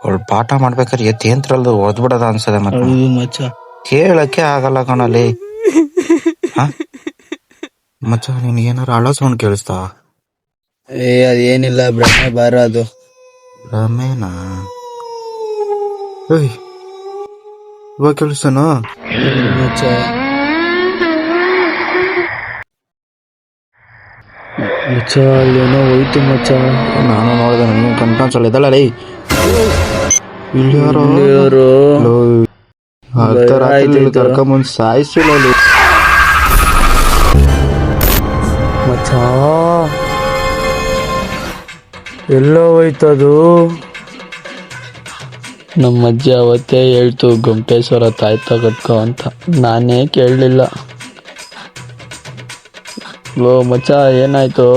ಅವಳು ಪಾಠ ಮಾಡ್ಬೇಕಾದ್ರೆ ಎತ್ತೇಂತ್ರಲ್ದು ಓದ್ಬಿಡದ ಅನ್ಸದೆ ಮತ್ತೆ ಹೌದು ಮಚ್ಚ. ಕೇಳಕ್ಕೆ ಆಗಲ್ಲ ಕಣಲ್ಲಿ. ಮಚ್ಚ ನಿನ್ ಏನಾರ ಅಳೋ ಸೌಂಡ್ ಕೇಳಿಸ್ತಾ? ಅದೇನಿಲ್ಲ ಭ್ರಮೆ ಬಾರ ಅದು. ರಮೇನಾ? ಏಯ್ ಇವಾಗ ಕೇಳಿಸ್ತಾನ? ಮಚ್ಚ ಮಚ್ಚ ಅಲ್ಲೇನೋ ಹೋಯ್ತು ಮಚ್ಚ. ನಾನು ನೋಡಿದೆ, ನನಗೆ ಕಣ್ಕಾಣಿಸಲ್ಲ ಇದ್ದಲ್ಲ ಲೈ. ಇಲ್ಲಿ ಯಾರೋ ಅರ್ಧ ರಾತ್ರಿ ಕರ್ಕೊಂಬಂದು ಸಾಯಿಸಿಲ್ಲ ಮಚ್ಚ. ಎಲ್ಲೋ ಹೋಯ್ತದು? ನಮ್ಮ ಅಜ್ಜಿ ಅವತ್ತೇ ಹೇಳ್ತು ಗೊಮ್ಮಟೇಶ್ವರ ತಾಯ್ತ ಕಟ್ಕೋ ಅಂತ. ನಾನೇ ಕೇಳಲಿಲ್ಲ. ಲೋ ಮಚ್ಚ ಏನಾಯ್ತು?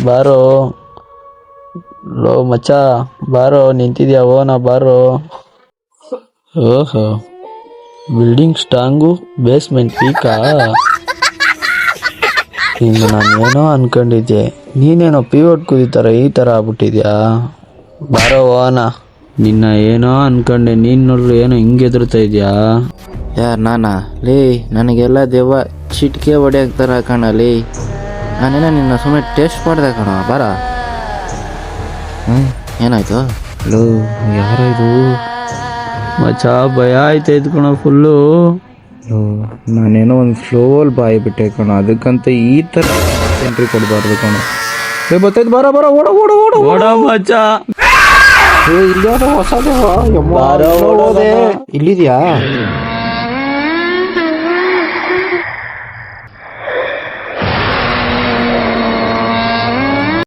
ಬಾರೋ ಲೋ ಮಚ್ಚ, ಬಾರೋ. ನಿಂತಿದ್ಯಾ? ಓನಾ ಬಾರೋ. ಓಹೋ, ಬಿಲ್ಡಿಂಗ್ ಸ್ಟ್ರಾಂಗು, ಬೇಸ್ಮೆಂಟ್ ವೀಕಾ? ಇನ್ನು ನಾನೇನೋ ಅನ್ಕೊಂಡಿದ್ದೆ, ನೀನೇನೋ ಪಿವೋಟ್ ಕುದಿತಾರ ಈ ಥರ ಆಗ್ಬಿಟ್ಟಿದ್ಯಾ? ಬಾರೋ ಓನಾ. ನಿನ್ನ ಏನೋ ಅನ್ಕೊಂಡೆ, ನೀನು ನೋಡ್ರು ಏನೋ ಹಿಂಗೆ ಎದುರ್ತಾ ಇದೆಯಾ? ಯಾರು ನಾನಾ? ಲೇ ನನಗೆಲ್ಲ ದೆವ್ವ ಚಿಟಿಕೆ ಹೊಡೆಯಾಕ್ತಾರ ಕಣಲಿ. ನಾನೇನೋ ನಿನ್ನ ಸುಮ್ಮನೆ ಟೇಸ್ಟ್ ಮಾಡ್ದೆ ಕಣ. ಬಾರ. ಏನಾಯ್ತು? ಲೋ ಯಾರೋ ಇದು? ಮಚ್ಚ ಭಯ ಆಯ್ತಾಯ್ತು ಕಣ ಫುಲ್ಲು. ನಾನೇನೋ ಒಂದು ಫ್ಲೋಲ್ ಬಾಯಿ ಬಿಟ್ಟೆ ಕಣ, ಅದಕ್ಕಂತ ಈ ಥರ ಎಂಟ್ರಿ ಕೊಡಬಾರ್ದು ಕಣ. ಬರ್ತೈತೆ, ಬರ ಬರ, ಓಡ ಓಡ ಓಡ ಓಡ ಮಚ್ಚ. ಇಲ್ಲಿಯಾದ ಹೊಸ ದೇವ. ಇಲ್ಲಿದ್ಯಾ?